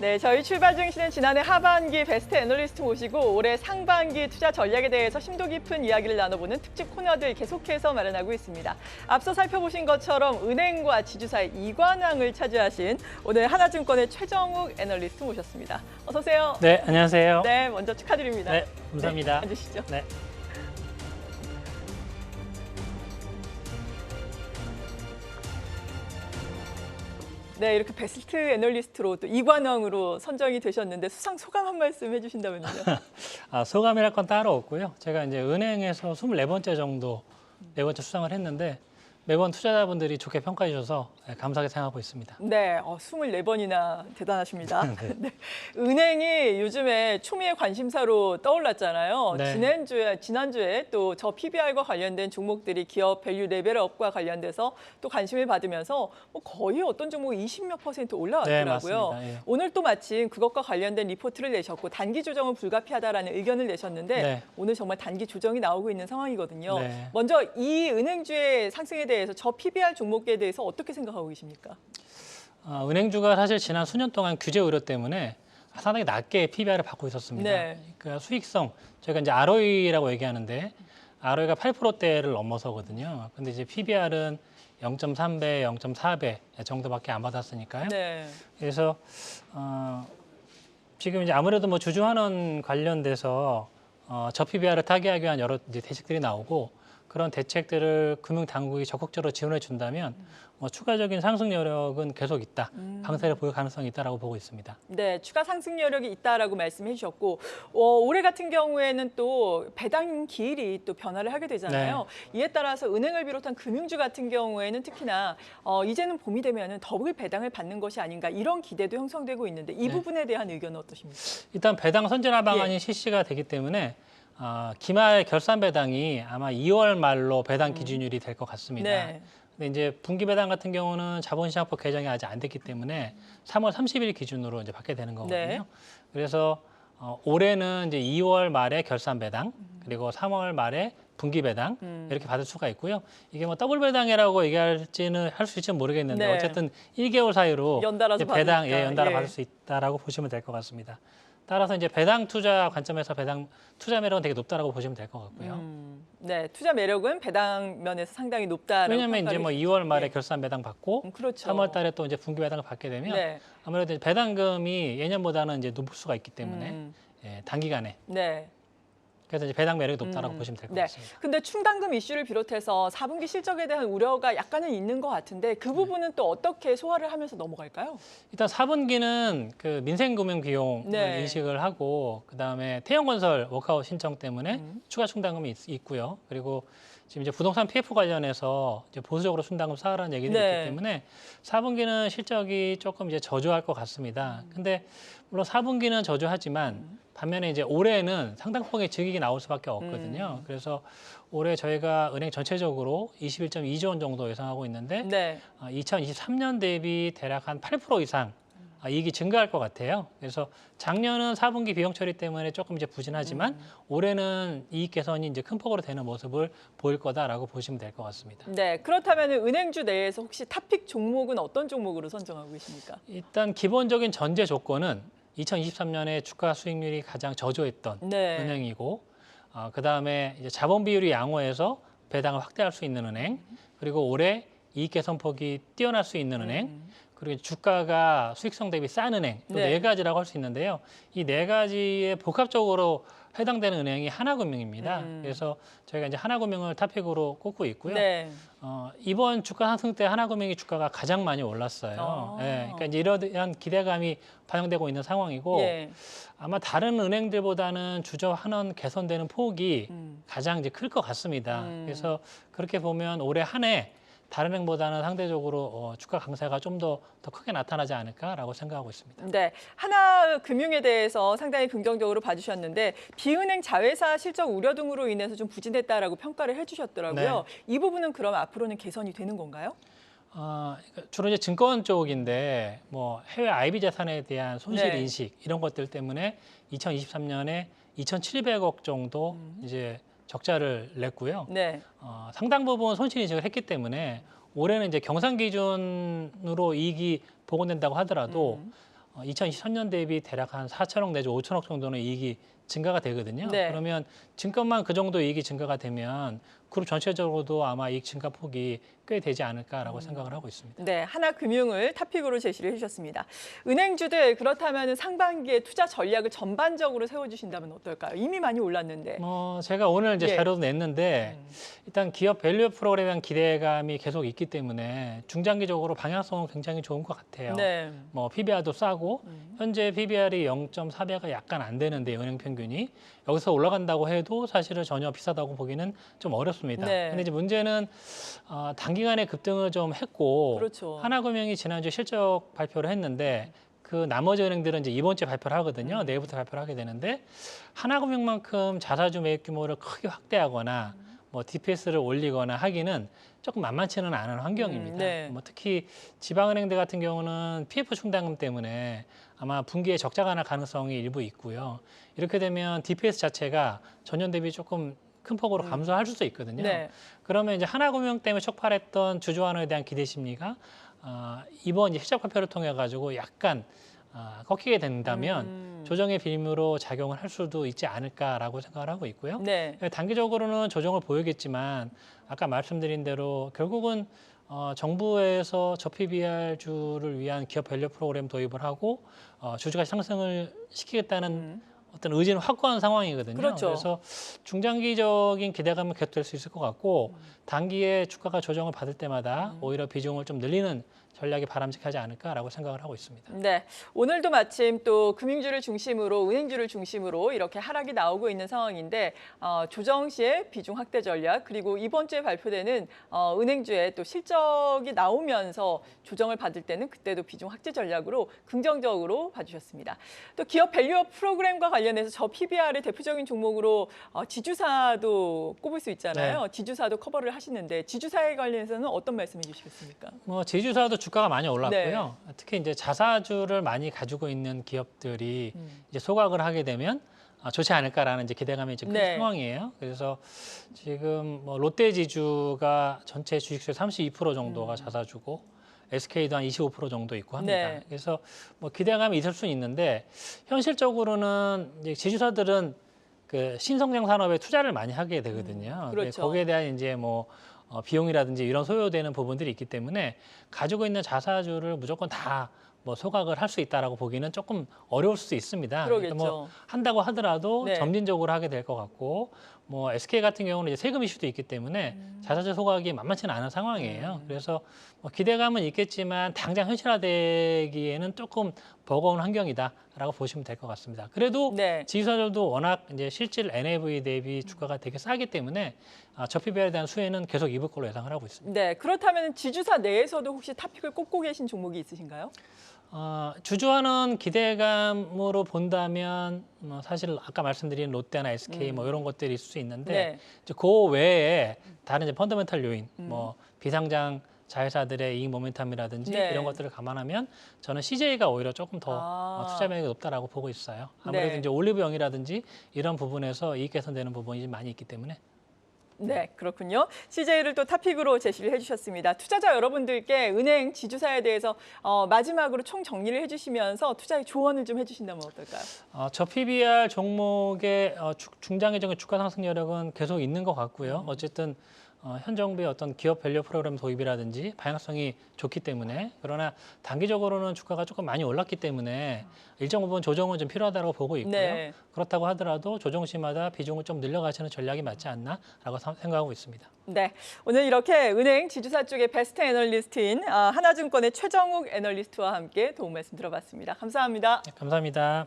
네, 저희 출발 중시는 지난해 하반기 베스트 애널리스트 모시고 올해 상반기 투자 전략에 대해서 심도 깊은 이야기를 나눠보는 특집 코너들 계속해서 마련하고 있습니다. 앞서 살펴보신 것처럼 은행과 지주사의 이관왕을 차지하신 오늘 하나증권의 최정욱 애널리스트 모셨습니다. 어서 오세요. 네, 안녕하세요. 네, 먼저 축하드립니다. 네, 감사합니다. 네, 앉으시죠. 네. 네, 이렇게 베스트 애널리스트로 또 이관왕으로 선정이 되셨는데 수상 소감 한 말씀 해주신다면요. 소감이랄 건 따로 없고요. 제가 이제 은행에서 24번째 정도, 4번째 수상을 했는데 매번 투자자분들이 좋게 평가해 주셔서 감사하게 생각하고 있습니다. 네, 24번이나 대단하십니다. 네. 네. 은행이 요즘에 초미의 관심사로 떠올랐잖아요. 네. 지난주에 또 저 PBR과 관련된 종목들이 기업 밸류 레벨업과 관련돼서 또 관심을 받으면서 거의 어떤 종목이 20몇 % 올라왔더라고요. 네, 맞습니다. 예. 오늘 또 마침 그것과 관련된 리포트를 내셨고 단기 조정은 불가피하다라는 의견을 내셨는데 네. 오늘 정말 단기 조정이 나오고 있는 상황이거든요. 네. 먼저 이 은행주의 상승에 대해서 저 PBR 종목에 대해서 어떻게 생각하고 계십니까? 은행주가 사실 지난 수년 동안 규제 우려 때문에 상당히 낮게 PBR을 받고 있었습니다. 네. 그러니까 수익성, 저희가 이제 ROE라고 얘기하는데 ROE가 8%대를 넘어서거든요. 근데 이제 PBR은 0.3배, 0.4배 정도밖에 안 받았으니까요. 네. 그래서 지금 이제 아무래도 뭐 주주환원 관련돼서 저 PBR을 타개하기 위한 여러 이제 대책들이 나오고 그런 대책들을 금융당국이 적극적으로 지원해 준다면 추가적인 상승 여력은 계속 있다. 강세를 보일 가능성이 있다라고 보고 있습니다. 네, 추가 상승 여력이 있다라고 말씀해 주셨고 올해 같은 경우에는 또 배당 기일이 또 변화를 하게 되잖아요. 이에 따라서 은행을 비롯한 금융주 같은 경우에는 특히나 이제는 봄이 되면은 더블 배당을 받는 것이 아닌가 이런 기대도 형성되고 있는데 이 부분에 대한 의견은 어떠십니까? 일단 배당 선진화 방안이 실시가 되기 때문에 기말 결산 배당이 아마 2월 말로 배당 기준율이 될 것 같습니다. 네. 근데 이제 분기 배당 같은 경우는 자본시장법 개정이 아직 안 됐기 때문에 3월 30일 기준으로 이제 받게 되는 거거든요. 네. 그래서 올해는 이제 2월 말에 결산 배당 그리고 3월 말에 분기 배당 이렇게 받을 수가 있고요. 이게 뭐 더블 배당이라고 얘기할지는 할 수 있지는 모르겠는데 네. 어쨌든 1개월 사이로 연달아서 이제 배당 받으니까. 연달아 예. 받을 수 있다라고 보시면 될 것 같습니다. 따라서 이제 배당 투자 관점에서 투자 매력은 되게 높다라고 보시면 될 것 같고요. 네, 투자 매력은 배당 면에서 상당히 높다라고 왜냐하면 이제 뭐 2월 말에 결산 배당 받고 그렇죠. 3월 달에 또 이제 분기 배당을 받게 되면 네. 아무래도 이제 배당금이 예년보다는 이제 높을 수가 있기 때문에 단기간에 네. 그래서 이제 배당 매력이 높다라고 보시면 될 것 네. 같습니다. 근데 충당금 이슈를 비롯해서 4분기 실적에 대한 우려가 약간은 있는 것 같은데 그 부분은 또 어떻게 소화를 하면서 넘어갈까요? 일단 4분기는 그 민생금융 비용을 네. 인식을 하고 그다음에 태형건설 워크아웃 신청 때문에 추가 충당금이 있고요. 그리고 지금 이제 부동산 PF 관련해서 이제 보수적으로 충당금 쌓으라는 얘기들이 네. 있기 때문에 4분기는 실적이 조금 이제 저조할 것 같습니다. 근데 물론 4분기는 저조하지만 반면에 이제 올해는 상당폭의 증익이 나올 수밖에 없거든요. 그래서 올해 저희가 은행 전체적으로 21.2조 원 정도 예상하고 있는데 네. 2023년 대비 대략 한 8% 이상 이익이 증가할 것 같아요. 그래서 작년은 4분기 비용 처리 때문에 조금 이제 부진하지만 올해는 이익 개선이 이제 큰 폭으로 되는 모습을 보일 거다라고 보시면 될 것 같습니다. 네. 그렇다면 은행주 내에서 혹시 탑픽 종목은 어떤 종목으로 선정하고 계십니까? 일단 기본적인 전제 조건은 2023년에 주가 수익률이 가장 저조했던 네. 은행이고 그다음에 이제 자본 비율이 양호해서 배당을 확대할 수 있는 은행 그리고 올해 이익 개선폭이 뛰어날 수 있는 은행 그리고 주가가 수익성 대비 싼 은행 이 네. 네 가지라고 할 수 있는데요. 이 네 가지에 복합적으로 해당되는 은행이 하나금융입니다. 그래서 저희가 이제 하나금융을 탑픽으로 꼽고 있고요. 네. 이번 주가 상승 때 하나금융이 주가가 가장 많이 올랐어요. 예, 그러니까 이제 이러한 기대감이 반영되고 있는 상황이고 예. 아마 다른 은행들보다는 주저 환원 개선되는 폭이 가장 이제 클 것 같습니다. 그래서 그렇게 보면 올해 한 해 다른 은행보다는 상대적으로 주가 강세가 좀 더 크게 나타나지 않을까라고 생각하고 있습니다. 네, 하나금융에 대해서 상당히 긍정적으로 봐주셨는데 비은행 자회사 실적 우려 등으로 인해서 좀 부진했다라고 평가를 해주셨더라고요. 이 부분은 그럼 앞으로는 개선이 되는 건가요? 주로 이제 증권 쪽인데 뭐 해외 IB 자산에 대한 손실 네. 인식 이런 것들 때문에 2023년에 2,700억 정도 이제 적자를 냈고요. 네. 상당 부분 손실 인식을 했기 때문에 올해는 이제 경상 기준으로 이익이 복원된다고 하더라도 2023년 대비 대략 한 4천억 내지 5천억 정도는 이익이 증가가 되거든요. 네. 그러면 증권만 그 정도 이익이 증가가 되면 그룹 전체적으로도 아마 이익 증가 폭이 꽤 되지 않을까라고 생각을 하고 있습니다. 네, 하나금융을 토픽으로 제시를 해주셨습니다. 은행주들 그렇다면 상반기에 투자 전략을 전반적으로 세워주신다면 어떨까요? 이미 많이 올랐는데. 제가 오늘 이제 예. 자료도 냈는데 일단 기업 밸류 프로그램에 대한 기대감이 계속 있기 때문에 중장기적으로 방향성은 굉장히 좋은 것 같아요. 네. PBR도 싸고 현재 PBR이 0.4배가 약간 안 되는데 은행 평균이 여기서 올라간다고 해도 사실은 전혀 비싸다고 보기는 좀 어렵습니다. 네. 근데 이제 문제는 단기간에 급등을 좀 했고 그렇죠. 하나금융이 지난주 실적 발표를 했는데 그 나머지 은행들은 이제 이번 주에 발표를 하거든요. 내일부터 발표를 하게 되는데 하나금융만큼 자사주 매입 규모를 크게 확대하거나 DPS를 올리거나 하기는 조금 만만치는 않은 환경입니다. 네. 특히 지방은행들 같은 경우는 PF 충당금 때문에 아마 분기에 적자가 날 가능성이 일부 있고요. 이렇게 되면 DPS 자체가 전년 대비 조금 큰 폭으로 감소할 수도 있거든요. 네. 그러면 이제 하나금융 때문에 촉발했던 주주환호에 대한 기대 심리가 이번 이제 실적 발표를 통해 가지고 약간 꺾이게 된다면 조정의 빌미로 작용을 할 수도 있지 않을까라고 생각을 하고 있고요. 네. 단기적으로는 조정을 보이겠지만 아까 말씀드린 대로 결국은 정부에서 저PBR주를 위한 기업 밸류 프로그램 도입을 하고 주주가 상승을 시키겠다는 어떤 의지는 확고한 상황이거든요. 그렇죠. 그래서 중장기적인 기대감은 계속될 수 있을 것 같고 단기에 주가가 조정을 받을 때마다 오히려 비중을 좀 늘리는 전략이 바람직하지 않을까라고 생각을 하고 있습니다. 네, 오늘도 마침 또 금융주를 중심으로 은행주를 중심으로 이렇게 하락이 나오고 있는 상황인데 조정 시에 비중 확대 전략 그리고 이번 주에 발표되는 은행주의 또 실적이 나오면서 조정을 받을 때는 그때도 비중 확대 전략으로 긍정적으로 봐주셨습니다. 또 기업 밸류업 프로그램과 관련해서 저 PBR의 대표적인 종목으로 지주사도 꼽을 수 있잖아요. 네. 지주사도 커버를 하시는데 지주사에 관련해서는 어떤 말씀해 주시겠습니까? 지주사도 주가가 많이 올랐고요. 특히 이제 자사주를 많이 가지고 있는 기업들이 이제 소각을 하게 되면 좋지 않을까라는 이제 기대감이 이제 큰 상황이에요. 그래서 지금 롯데지주가 전체 주식수의 32% 정도가 자사주고 SK도 한 25% 정도 있고 합니다. 네. 그래서 기대감이 있을 수는 있는데 현실적으로는 이제 지주사들은 그 신성장 산업에 투자를 많이 하게 되거든요. 그렇죠. 거기에 대한 이제 비용이라든지 이런 소요되는 부분들이 있기 때문에 가지고 있는 자사주를 무조건 다 소각을 할 수 있다라고 보기는 조금 어려울 수도 있습니다. 그러겠죠. 그러니까 한다고 하더라도 네. 점진적으로 하게 될 것 같고 SK 같은 경우는 이제 세금 이슈도 있기 때문에 자사주 소각이 만만치는 않은 상황이에요. 그래서 기대감은 있겠지만 당장 현실화되기에는 조금 버거운 환경이다라고 보시면 될 것 같습니다. 그래도 네. 지주사들도 워낙 이제 실질 NAV 대비 주가가 되게 싸기 때문에 저PBR에 대한 수혜는 계속 입을 걸로 예상을 하고 있습니다. 네, 그렇다면 지주사 내에서도 혹시 탑픽을 꼽고 계신 종목이 있으신가요? 주주하는 기대감으로 본다면 사실 아까 말씀드린 롯데나 SK 이런 것들이 있을 수 있는데 네. 이제 그 외에 다른 이제 펀더멘탈 요인, 비상장 자회사들의 이익 모멘텀이라든지 네. 이런 것들을 감안하면 저는 CJ가 오히려 조금 더 투자 매력이 높다라고 보고 있어요. 아무래도 네. 이제 올리브영이라든지 이런 부분에서 이익 개선되는 부분이 좀 많이 있기 때문에. 네, 그렇군요. CJ를 또 탑픽으로 제시를 해주셨습니다. 투자자 여러분들께 은행 지주사에 대해서 마지막으로 총 정리를 해주시면서 투자의 조언을 좀 해주신다면 어떨까요? 저 PBR 종목의 중장기적인 주가 상승 여력은 계속 있는 것 같고요. 어쨌든 현 정부의 어떤 기업 밸류 프로그램 도입이라든지 방향성이 좋기 때문에 그러나 단기적으로는 주가가 조금 많이 올랐기 때문에 일정 부분 조정은 좀 필요하다고 보고 있고요. 네. 그렇다고 하더라도 조정 시마다 비중을 좀 늘려가시는 전략이 맞지 않나라고 생각하고 있습니다. 네, 오늘 이렇게 은행 지주사 쪽의 베스트 애널리스트인 하나증권의 최정욱 애널리스트와 함께 도움 말씀 들어봤습니다. 감사합니다. 네, 감사합니다.